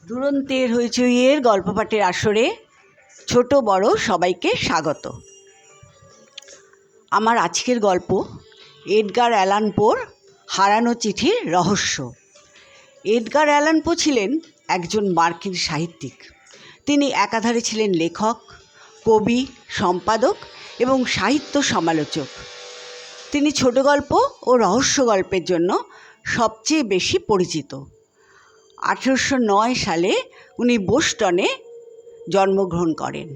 দুরন্তের হইচইয়ের গল্প পাঠের আসরে ছোট বড় সবাইকে স্বাগত। আমার আজকের গল্প এডগার অ্যালান পোর হারানো চিঠির রহস্য। এডগার অ্যালান পো ছিলেন একজন মার্কিন সাহিত্যিক। তিনি একাধারে ছিলেন লেখক, কবি, সম্পাদক এবং সাহিত্য সমালোচক। তিনি ছোট গল্প ও রহস্য গল্পের জন্য সবচেয়ে বেশি পরিচিত। 1809 সালে উনি বোস্টনে জন্মগ্রহণ করেন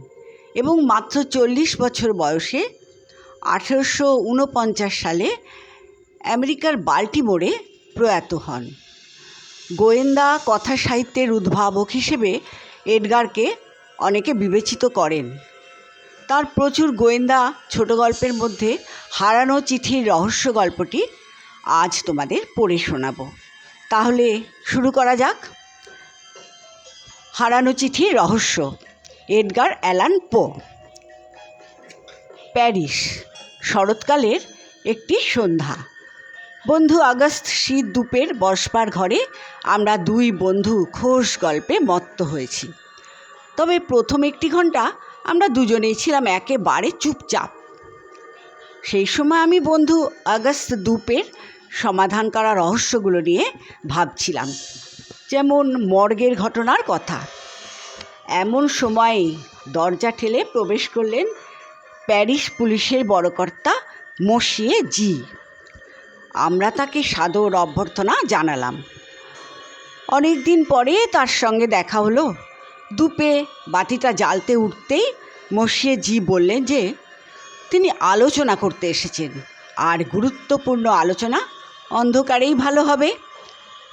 এবং মাত্র 40 বছর বয়সে 1849 সালে আমেরিকার বাল্টিমোরে প্রয়াত হন। গোয়েন্দা কথা সাহিত্যের উদ্ভাবক হিসেবে এডগারকে অনেকে বিবেচিত করেন। তার প্রচুর গোয়েন্দা ছোট গল্পের মধ্যে হারানো চিঠির রহস্য গল্পটি আজ তোমাদের পড়ে শোনাবো। তাহলে শুরু করা যাক। হারানো চিঠির রহস্য, এডগার অ্যালান পো। প্যারিস, শরৎকালের একটি সন্ধ্যা। বন্ধু আগস্ট শীত দুপের বসবার ঘরে আমরা দুই বন্ধু খোশ গল্পে মত্ত হয়েছি। তবে প্রথম একটি ঘন্টা আমরা দুজনেই ছিলাম একেবারে চুপচাপ। সেই সময় আমি বন্ধু আগস্ট দুপের সমাধান করা রহস্যগুলো নিয়ে ভাবছিলাম, যেমন মর্গের ঘটনার কথা। এমন সময়ে দরজা ঠেলে প্রবেশ করলেন প্যারিস পুলিশের বড়কর্তা মসিয়ে জি। আমরা তাকে সাদর অভ্যর্থনা জানালাম। অনেক দিন পরে তার সঙ্গে দেখা হলো। দুপে বাতিটা জ্বালতে উঠতেই মসিয়ে জি বললেন যে তিনি আলোচনা করতে এসেছেন, আর গুরুত্বপূর্ণ আলোচনা অন্ধকারেই ভালো হবে।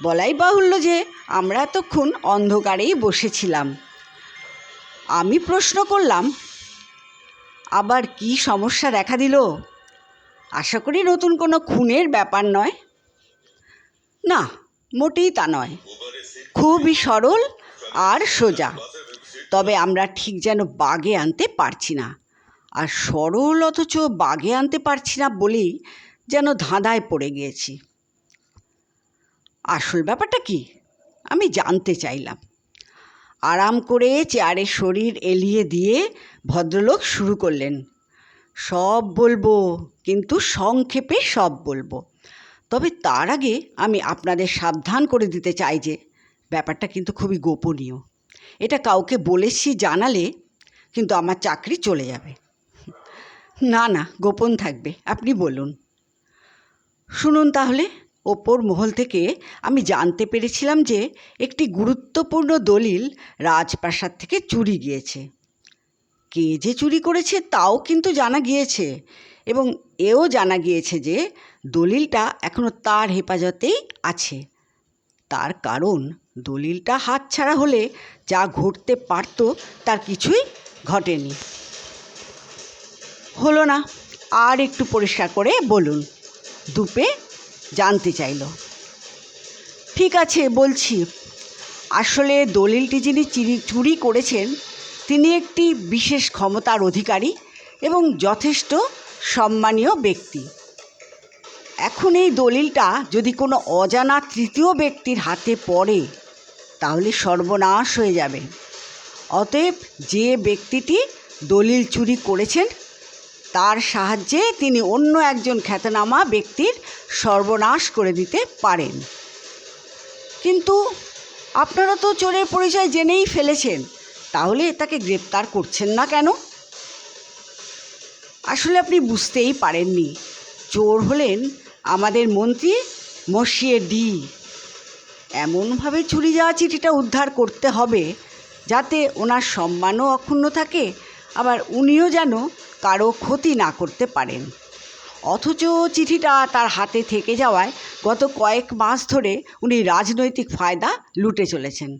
বলাই বাহুল্য যে আমরা এতক্ষণ অন্ধকারেই বসেছিলাম। আমি প্রশ্ন করলাম, আবার কি সমস্যা দেখা দিল? আশা করি নতুন কোনো খুনের ব্যাপার নয়। না, মোটেই তা নয়। খুবই সরল আর সোজা, তবে আমরা ঠিক যেন বাগে আনতে পারছি না। আর সরল অথচ বাগে আনতে পারছি না বলেই যেন ধাঁধায় পড়ে গিয়েছি। আসল ব্যাপারটা কি আমি জানতে চাইলাম। আরাম করে চেয়ারে শরীর এলিয়ে দিয়ে ভদ্রলোক শুরু করলেন, সব বলবো, কিন্তু সংক্ষেপে সব বলবো। তবে তার আগে আমি আপনাদের সাবধান করে দিতে চাই যে ব্যাপারটা কিন্তু খুবই গোপনীয়। এটা কাউকে বলেছি জানালে কিন্তু আমার চাকরি চলে যাবে। না না, গোপন থাকবে, আপনি বলুন। শুনুন তাহলে। ওপর মহল থেকে আমি জানতে পেরেছিলাম যে একটি গুরুত্বপূর্ণ দলিল রাজপ্রাসাদ থেকে চুরি গিয়েছে। কে যে চুরি করেছে তাও কিন্তু জানা গিয়েছে, এবং এও জানা গিয়েছে যে দলিলটা এখনও তার হেফাজতেই আছে। তার কারণ দলিলটা হাতছাড়া হলে যা ঘটতে পারত তার কিছুই ঘটেনি। হলো না, আর একটু পরিষ্কার করে বলুন, দুপে জানতে চাইল। ঠিক আছে, বলছি। আসলে দলিলটি যিনি চুরি করেছেন তিনি একটি বিশেষ ক্ষমতার অধিকারী এবং যথেষ্ট সম্মানীয় ব্যক্তি। এখন এই দলিলটা যদি কোনো অজানা তৃতীয় ব্যক্তির হাতে পড়ে তাহলে সর্বনাশ হয়ে যাবে। অতএব যে ব্যক্তিটি দলিল চুরি করেছেন তার সাহায্যে তিনি অন্য একজন খ্যাতনামা ব্যক্তির সর্বনাশ করে দিতে পারেন। কিন্তু আপনারা তো চোরের পরিচয় জেনেই ফেলেছেন, তাহলে তাকে গ্রেপ্তার করছেন না কেন? আসলে আপনি বুঝতেই পারেননি, চোর হলেন আমাদের মন্ত্রী মসিয়ে ডি। এমনভাবে চুরি যাওয়া চিঠিটা উদ্ধার করতে হবে যাতে ওনার সম্মানও অক্ষুণ্ণ থাকে, আবার উনিও যেন কারো ক্ষতি না করতে পারেন। অথচ চিঠিটা তার হাতে থেকে যাওয়ায় গত কয়েক মাস ধরে উনি রাজনৈতিক ফায়দা লুটে চলেছেন।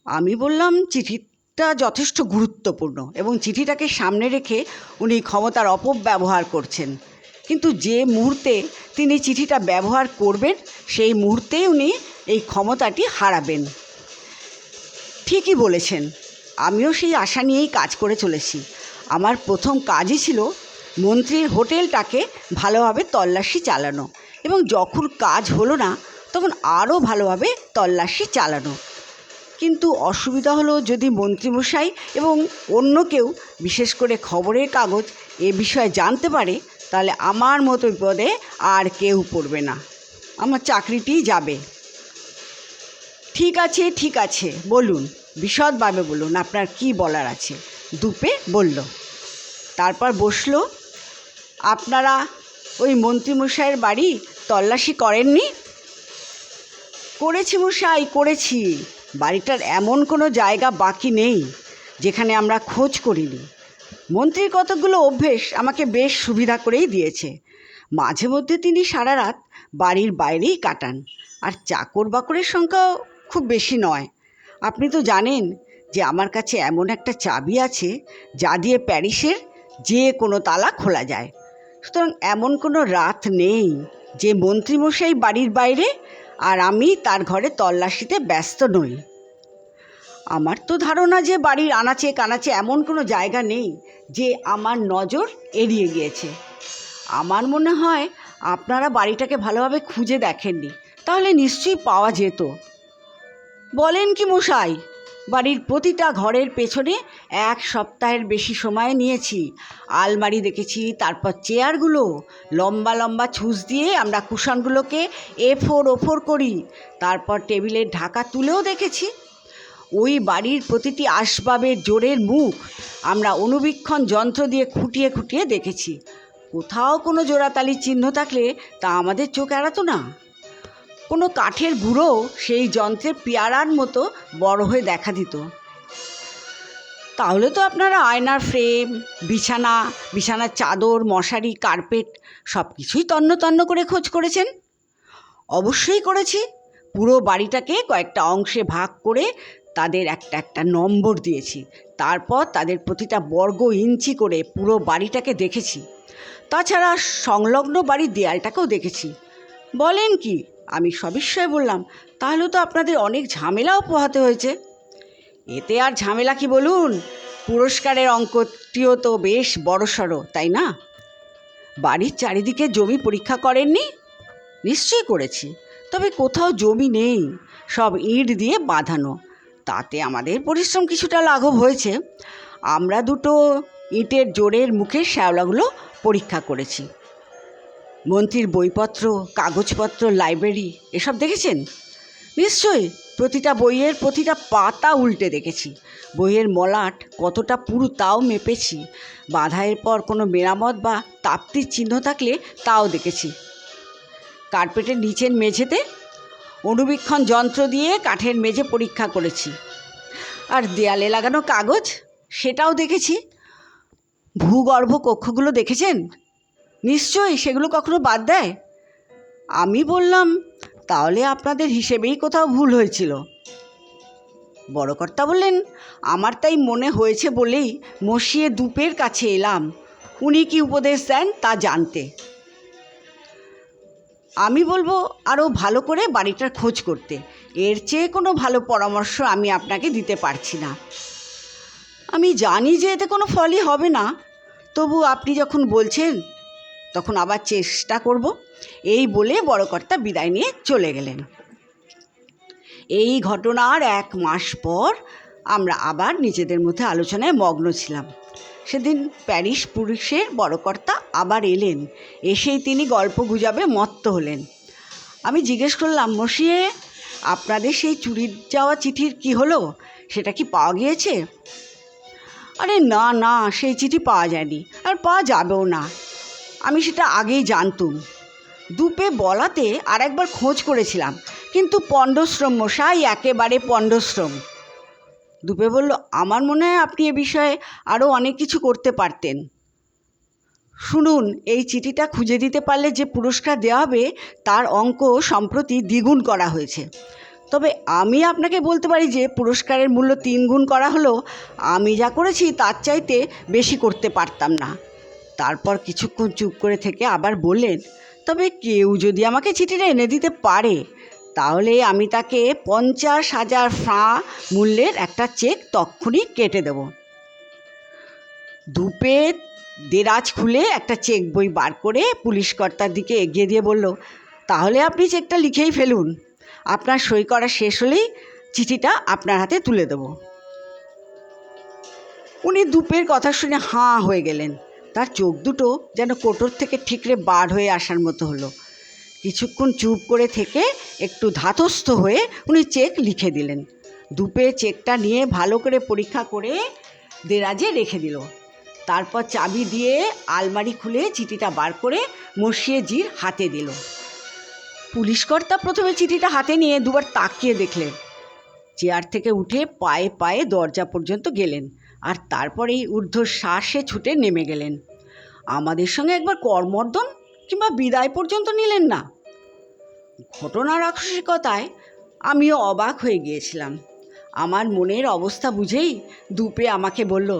আমি বললাম, চিঠিটা যথেষ্ট গুরুত্বপূর্ণ এবং চিঠিটাকে সামনে রেখে উনি ক্ষমতার অপব্যবহার করছেন। কিন্তু যে মুহূর্তে তিনি চিঠিটা ব্যবহার করবেন সেই মুহূর্তেই উনি এই ক্ষমতাটি হারাবেন। ঠিকই বলেছেন, আমিও সেই আশা নিয়েই কাজ করে চলেছি। আমার প্রথম কাজই ছিল মন্ত্রীর হোটেলটাকে ভালোভাবে তল্লাশি চালানো, এবং যখন কাজ হলো না তখন আরও ভালোভাবে তল্লাশি চালানো। কিন্তু অসুবিধা হলো, যদি মন্ত্রীমশাই এবং অন্য কেউ, বিশেষ করে খবরের কাগজ, এ বিষয়ে জানতে পারে, তাহলে আমার মতো বিপদে আর কেউ পড়বে না, আমার চাকরিটিই যাবে। ঠিক আছে, বলুন, বিশদভাবে বলুন, আপনার কি বলার আছে, দুপে বলল। তারপর বসলো। আপনারা ওই মন্ত্রীমশাইয়ের বাড়ি তল্লাশি করেননি? করেছি মশাই, করেছি। বাড়িটার এমন কোনো জায়গা বাকি নেই যেখানে আমরা খোঁজ করিনি। মন্ত্রীর কতকগুলো অভ্যেস আমাকে বেশ সুবিধা করেই দিয়েছে। মাঝে মধ্যে তিনি সারা রাত বাড়ির বাইরেই কাটান, আর চাকর বাকরের সংখ্যাও খুব বেশি নয়। আপনি তো জানেন যে আমার কাছে এমন একটা চাবি আছে যা দিয়ে প্যারিসের যে কোনো তালা খোলা যায়। সুতরাং এমন কোনো রাত নেই যে মন্ত্রীমশাই বাড়ির বাইরে আর আমি তার ঘরে তল্লাশিতে ব্যস্ত নই। আমার তো ধারণা যে বাড়ির আনাচে কানাচে এমন কোনো জায়গা নেই যে আমার নজর এড়িয়ে গিয়েছে। আমার মনে হয় আপনারা বাড়িটাকে ভালোভাবে খুঁজে দেখেননি, তাহলে নিশ্চয়ই পাওয়া যেত। বলেন কি মশাই? বাড়ির প্রতিটা ঘরের পেছনে 1 সপ্তাহের বেশি সময় নিয়েছি। আলমারি দেখেছি, তারপর চেয়ারগুলো, লম্বা লম্বা ছুঁচ দিয়ে আমরা কুশনগুলোকে এফোর ওফোর করি, তারপর টেবিলের ঢাকা তুলেও দেখেছি। ওই বাড়ির প্রতিটি আসবাবের জোরের মুখ আমরা অনুবীক্ষণ যন্ত্র দিয়ে খুঁটিয়ে খুঁটিয়ে দেখেছি। কোথাও কোনো জোড়াতালির চিহ্ন থাকলে তা আমাদের চোখ এড়াতো না। কোনো কাঠের গুঁড়ো সেই যন্ত্রে পেয়ারার মতো বড় হয়ে দেখা দিত। তাহলে তো আপনারা আয়নার ফ্রেম, বিছানার চাদর, মশারি, কার্পেট সব কিছুই তন্ন তন্ন করে খোঁজ করেছেন? অবশ্যই করেছি। পুরো বাড়িটাকে কয়েকটা অংশে ভাগ করে তাদের একটা একটা নম্বর দিয়েছি। তারপর তাদের প্রতিটা বর্গ ইঞ্চি করে পুরো বাড়িটাকে দেখেছি। তাছাড়া সংলগ্ন বাড়ির দেয়ালটাকেও দেখেছি। বলেন কি? আমি সবিস্ময়ে বললাম, তাহলে তো আপনাদের অনেক ঝামেলাও পোহাতে হয়েছে। এতে আর ঝামেলা কি বলুন, পুরস্কারের অঙ্কটিও তো বেশ বড়সড়, তাই না? বাড়ির চারিদিকে জমি পরীক্ষা করেননি? নিশ্চয়ই করেছি, তবে কোথাও জমি নেই, সব ইট দিয়ে বাঁধানো। তাতে আমাদের পরিশ্রম কিছুটা লাঘব হয়েছে। আমরা 2টো ইটের জোরের মুখের শ্যাওলাগুলো পরীক্ষা করেছি। মন্ত্রীর বইপত্র, কাগজপত্র, লাইব্রেরি এসব দেখেছেন? নিশ্চয়ই। প্রতিটা বইয়ের প্রতিটা পাতা উল্টে দেখেছি। বইয়ের মলাট কতটা পুরু তাও মেপেছি। বাঁধাইয়ের পর কোনো মেরামত বা তাপ্তির চিহ্ন থাকলে তাও দেখেছি। কার্পেটের নিচের মেঝেতে অনুবীক্ষণ যন্ত্র দিয়ে কাঠের মেঝে পরীক্ষা করেছি। আর দেয়ালে লাগানো কাগজ, সেটাও দেখেছি। ভূগর্ভ কক্ষগুলো দেখেছেন? নিশ্চয়ই, সেগুলো কখনো বাদ দেয়? আমি বললাম, তাহলে আপনাদের হিসেবেই কোথাও ভুল হয়েছিল। বড়কর্তা বললেন, আমার তাই মনে হয়েছে বলেই মসিয়ে দুপের কাছে এলাম, উনি কি উপদেশ দেন তা জানতে। আমি বলবো আরও ভালো করে বাড়িটার খোঁজ করতে। এর চেয়ে কোনো ভালো পরামর্শ আমি আপনাকে দিতে পারছি না। আমি জানি যে এতে কোনো ফলই হবে না, তবু আপনি যখন বলছেন তখন আবার চেষ্টা করব। এই বলে বড়কর্তা বিদায় নিয়ে চলে গেলেন। এই ঘটনার 1 মাস পর আমরা আবার নিজেদের মধ্যে আলোচনায় মগ্ন ছিলাম। সেদিন প্যারিস পুলিশের বড়কর্তা আবার এলেন। এসেই তিনি গল্প গুজবে মত্ত হলেন। আমি জিজ্ঞেস করলাম, মশিয়ে, আপনাদের সেই চুরি যাওয়া চিঠির কি হলো? সেটা কি পাওয়া গিয়েছে? আরে না না, সেই চিঠি পাওয়া যায়নি, আর পাওয়া যাবেও না। আমি সেটা আগেই জানতুম। দুপে বলাতে আর একবার খোঁজ করেছিলাম, কিন্তু পণ্ডশ্রম মশাই, একেবারে পণ্ডশ্রম। দুপে বলল, আমার মনে হয় আপনি এ বিষয়ে আরও অনেক কিছু করতে পারতেন। শুনুন, এই চিঠিটা খুঁজে দিতে পারলে যে পুরস্কার দেওয়া হবে তার অঙ্ক সম্প্রতি দ্বিগুণ করা হয়েছে। তবে আমি আপনাকে বলতে পারি যে পুরস্কারের মূল্য 3 গুণ করা হলেও আমি যা করেছি তার চাইতে বেশি করতে পারতাম না। তারপর কিছুক্ষণ চুপ করে থেকে আবার বললেন, তবে কেউ যদি আমাকে চিঠিটা এনে দিতে পারে তাহলে আমি তাকে 50,000 ফ্রাঁ মূল্যের একটা চেক তক্ষুনি কেটে দেব। দুপে দেরাজ খুলে একটা চেক বই বার করে পুলিশ কর্তার দিকে এগিয়ে দিয়ে বলল, তাহলে আপনি চেকটা লিখেই ফেলুন। আপনার সই করা শেষ হলেই চিঠিটা আপনার হাতে তুলে দেব। উনি দুপের কথা শুনে হাঁ হয়ে গেলেন। তার চোখ দুটো যেন কোটর থেকে ঠিকরে বার হয়ে আসার মতো হলো। কিছুক্ষণ চুপ করে থেকে একটু ধাতস্থ হয়ে উনি চেক লিখে দিলেন। দুপে চেকটা নিয়ে ভালো করে পরীক্ষা করে দেরাজে রেখে দিল। তারপর চাবি দিয়ে আলমারি খুলে চিঠিটা বার করে মসিয়েজির হাতে দিল। পুলিশকর্তা প্রথমে চিঠিটা হাতে নিয়ে দুবার তাকিয়ে দেখলেন, চেয়ার থেকে উঠে পায়ে পায়ে দরজা পর্যন্ত গেলেন, আর তারপরেই ঊর্ধ্বশ্বাসে ছুটে নেমে গেলেন। আমাদের সঙ্গে একবার করমর্দন কিংবা বিদায় পর্যন্ত নিলেন না। ঘটনার আকস্মিকতায় আমিও অবাক হয়ে গিয়েছিলাম। আমার মনের অবস্থা বুঝেই দুপে আমাকে বলল,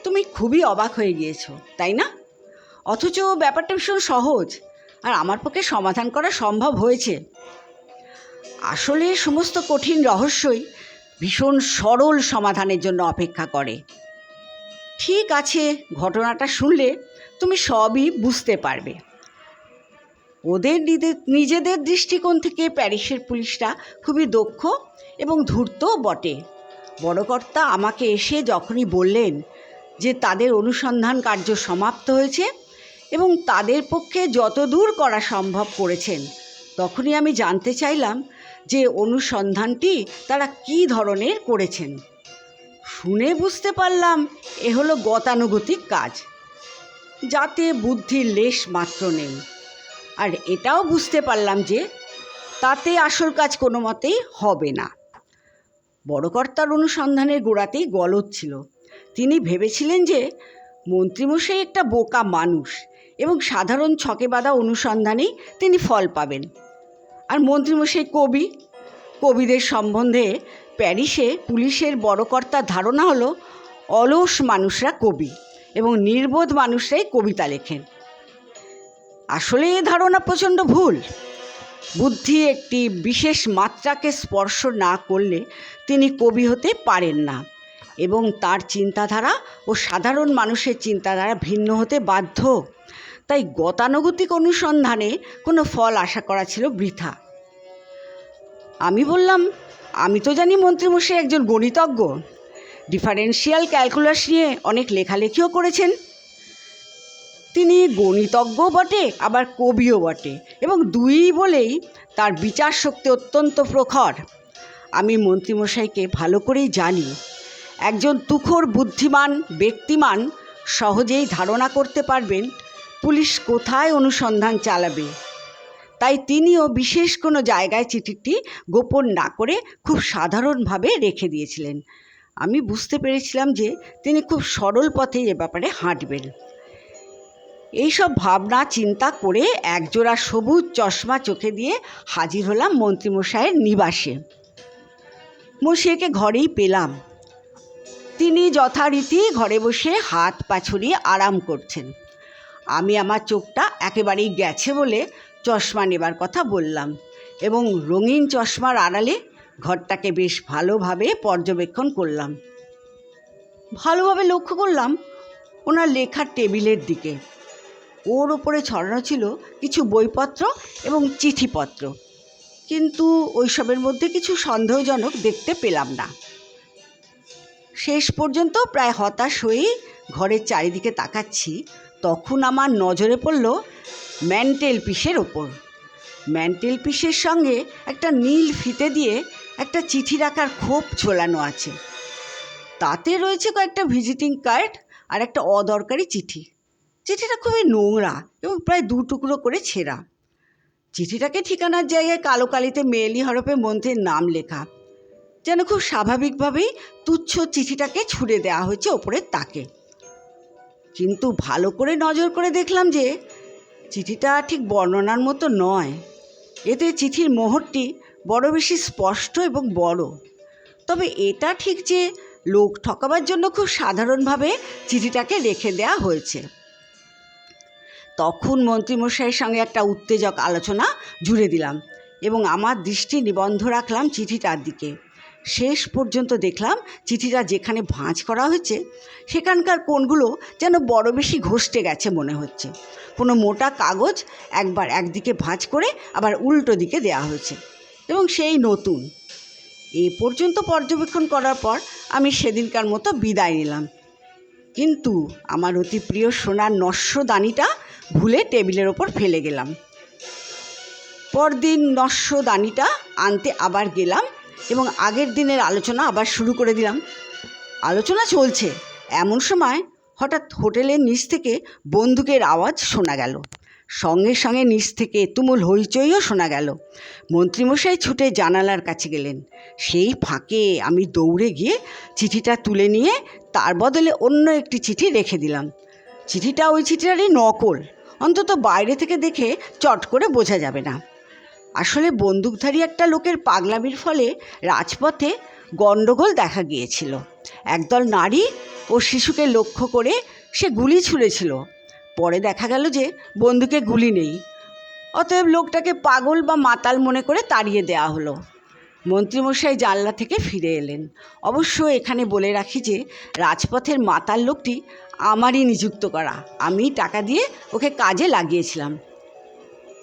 তুমি খুবই অবাক হয়ে গিয়েছো, তাই না? অথচ ব্যাপারটা ভীষণ সহজ, আর আমার পক্ষে সমাধান করা সম্ভব হয়েছে। আসলে সমস্ত কঠিন রহস্যই ভীষণ সরল সমাধানের জন্য অপেক্ষা করে। ঠিক আছে, ঘটনাটা শুনলে তুমি সবই বুঝতে পারবে। ওদের নিজেদের দৃষ্টিকোণ থেকে প্যারিসের পুলিশরা খুবই দক্ষ এবং ধূর্তও বটে। বড়কর্তা আমাকে এসে যখনই বললেন যে তাদের অনুসন্ধান কার্য সমাপ্ত হয়েছে এবং তাদের পক্ষে যতদূর করা সম্ভব করেছেন, তখনই আমি জানতে চাইলাম যে অনুসন্ধানটি তারা কী ধরনের করেছেন। শুনে বুঝতে পারলাম এ হলো গতানুগতিক কাজ, যাতে বুদ্ধির লেশ মাত্র নেই। আর এটাও বুঝতে পারলাম যে তাতে আসল কাজ কোনো মতেই হবে না। বড়কর্তার অনুসন্ধানের গোড়াতেই গলদ ছিল। তিনি ভেবেছিলেন যে মন্ত্রীমশাই একটা বোকা মানুষ এবং সাধারণ ছকে বাঁধা অনুসন্ধানেই তিনি ফল পাবেন। আর মন্ত্রীমশাই কবি, কবিদের সম্বন্ধে প্যারিসে পুলিশের বড়কর্তার ধারণা হলো অলস মানুষরা কবি এবং নির্বোধ মানুষরাই কবিতা লেখেন। আসলে এ ধারণা প্রচণ্ড ভুল। বুদ্ধি একটি বিশেষ মাত্রাকে স্পর্শ না করলে তিনি কবি হতে পারেন না, এবং তার চিন্তাধারা ও সাধারণ মানুষের চিন্তাধারা ভিন্ন হতে বাধ্য। তাই গতানুগতিক অনুসন্ধানে কোনো ফল আশা করা ছিল বৃথা। আমি বললাম, আমি তো জানি মন্ত্রীমশাই একজন গণিতজ্ঞ, ডিফারেন্সিয়াল ক্যালকুলাস নিয়ে অনেক লেখালেখিও করেছেন। তিনি গণিতজ্ঞ বটে, আবার কবিও বটে, এবং দুইই বলেই তার বিচার শক্তি অত্যন্ত প্রখর। আমি মন্ত্রীমশাইকে ভালো করেই জানি। একজন তুখোড় বুদ্ধিমান ব্যক্তিমান সহজেই ধারণা করতে পারবেন পুলিশ কোথায় অনুসন্ধান চালাবে। তাই তিনিও বিশেষ কোনো জায়গায় চিঠিটি গোপন না করে খুব সাধারণভাবে রেখে দিয়েছিলেন। আমি বুঝতে পেরেছিলাম যে তিনি খুব সরল পথে এ ব্যাপারে হাঁটবেন। এইসব ভাবনা চিন্তা করে একজোড়া সবুজ চশমা চোখে দিয়ে হাজির হলাম মন্ত্রীমশাইয়ের নিবাসে। মশাইকে ঘরেই পেলাম। তিনি যথারীতি ঘরে বসে হাত পা ছড়িয়ে আরাম করছেন। আমি আমার চোখটা একেবারেই গেছে বলে চশমা নেবার কথা বললাম, এবং রঙিন চশমার আড়ালে ঘরটাকে বেশ ভালোভাবে পর্যবেক্ষণ করলাম। ভালোভাবে লক্ষ্য করলাম ওনার লেখার টেবিলের দিকে। ওর ওপরে ছড়ানো ছিল কিছু বইপত্র এবং চিঠিপত্র, কিন্তু ওইসবের মধ্যে কিছু সন্দেহজনক দেখতে পেলাম না। শেষ পর্যন্ত প্রায় হতাশ হয়েই ঘরের চারিদিকে তাকাচ্ছি, তখন আমার নজরে পড়ল ম্যান্টেল পিসের ওপর। ম্যান্টেল পিসের সঙ্গে একটা নীল ফিতে দিয়ে একটা চিঠি রাখার খোপ ঝোলানো আছে। তাতে রয়েছে কয়েকটা ভিজিটিং কার্ড আর একটা অদরকারি চিঠি। চিঠিটা খুবই নোংরা এবং প্রায় 2 টুকরো করে ছেঁড়া। চিঠিটাকে ঠিকানার জায়গায় কালো কালিতে মেয়েলি হরফে মন্ত্রীর নাম লেখা, যেন খুব স্বাভাবিকভাবেই তুচ্ছ চিঠিটাকে ছুঁড়ে দেওয়া হয়েছে ওপরের তাকে। কিন্তু ভালো করে নজর করে দেখলাম যে চিঠিটা ঠিক বর্ণনার মতো নয়। এতে চিঠির মোহরটি বড় বেশি স্পষ্ট এবং বড়। তবে এটা ঠিক যে লোক ঠকাবার জন্য খুব সাধারণভাবে চিঠিটাকে রেখে দেওয়া হয়েছে। তখন মন্ত্রীমশাইয়ের সঙ্গে একটা উত্তেজক আলোচনা জুড়ে দিলাম এবং আমার দৃষ্টি নিবন্ধ রাখলাম চিঠিটার দিকে। শেষ পর্যন্ত দেখলাম চিঠিটা যেখানে ভাঁজ করা হয়েছে সেখানকার কোণগুলো যেন বড় বেশি ঘষটে গেছে মনে হচ্ছে। কোনো মোটা কাগজ একবার একদিকে ভাঁজ করে আবার উল্টো দিকে দেওয়া হয়েছে। এবং সেই নতুন। এ পর্যন্ত পর্যবেক্ষণ করার পর আমি সেদিনকার মতো বিদায় নিলাম, কিন্তু আমার অতি প্রিয় সোনার নস্যদানিটা ভুলে টেবিলের ওপর ফেলে গেলাম। পরদিন নস্যদানিটা আনতে আবার গেলাম এবং আগের দিনের আলোচনা আবার শুরু করে দিলাম। আলোচনা চলছে, এমন সময় হঠাৎ হোটেলের নিচ থেকে বন্দুকের আওয়াজ শোনা গেল। সঙ্গে সঙ্গে নিচ থেকে তুমুল হইচইও শোনা গেল। মন্ত্রীমশাই ছুটে জানালার কাছে গেলেন। সেই ফাঁকে আমি দৌড়ে গিয়ে চিঠিটা তুলে নিয়ে তার বদলে অন্য একটি চিঠি রেখে দিলাম। চিঠিটা ওই চিঠিটারই নকল, অন্তত বাইরে থেকে দেখে চট করে বোঝা যাবে না। আসলে বন্দুকধারী একটা লোকের পাগলামির ফলে রাজপথে গণ্ডগোল দেখা গিয়েছিল। একদল নারী ও শিশুকে লক্ষ্য করে সে গুলি ছুঁড়েছিল। পরে দেখা গেল যে বন্দুকে গুলি নেই, অতএব লোকটাকে পাগল বা মাতাল মনে করে তাড়িয়ে দেওয়া হলো। মন্ত্রীমশাই জানলা থেকে ফিরে এলেন। অবশ্য এখানে বলে রাখি যে রাজপথের মাতাল লোকটি আমারই নিযুক্ত করা, আমি টাকা দিয়ে ওকে কাজে লাগিয়েছিলাম।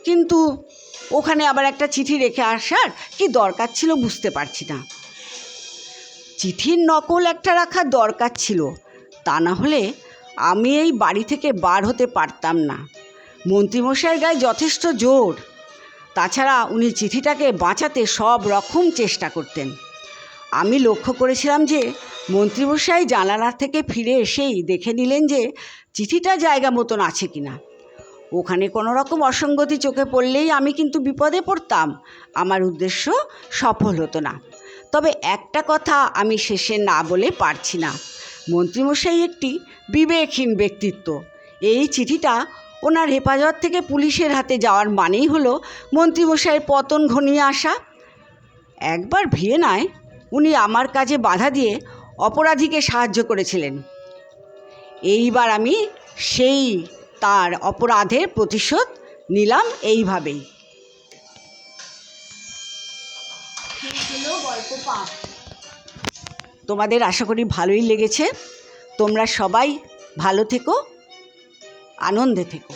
কিন্তু ওখানে আবার একটা চিঠি রেখে আসার কি দরকার ছিল বুঝতে পারছি না। চিঠির নকল একটা রাখার দরকার ছিল, তা না হলে আমি এই বাড়ি থেকে বার হতে পারতাম না। মন্ত্রীমশাইয়ের গায়ে যথেষ্ট জোর, তাছাড়া উনি চিঠিটাকে বাঁচাতে সব রকম চেষ্টা করতেন। আমি লক্ষ্য করেছিলাম যে মন্ত্রীমশাই জানালা থেকে ফিরে এসেই দেখে নিলেন যে চিঠিটা জায়গা মতন আছে কিনা। ওখানে কোনো রকম অসঙ্গতি চোখে পড়লেই আমি কিন্তু বিপদে পড়তাম, আমার উদ্দেশ্য সফল হতো না। তবে একটা কথা আমি শেষে না বলে পারছি না, মন্ত্রীমশাই একটি বিবেকহীন ব্যক্তিত্ব। এই চিঠিটা ওনার হেফাজত থেকে পুলিশের হাতে যাওয়ার মানেই হলো মন্ত্রীমশাইয়ের পতন ঘনিয়ে আসা। একবার ভিয়েনায় উনি আমার কাজে বাধা দিয়ে অপরাধীকে সাহায্য করেছিলেন। এইবার আমি সেই তার অপরাধের প্রতিশোধ নিলাম এইভাবেই। গল্প পাঠ তোমাদের আশা করি ভালোই লেগেছে। তোমরা সবাই ভালো থেকো, আনন্দে থেকো।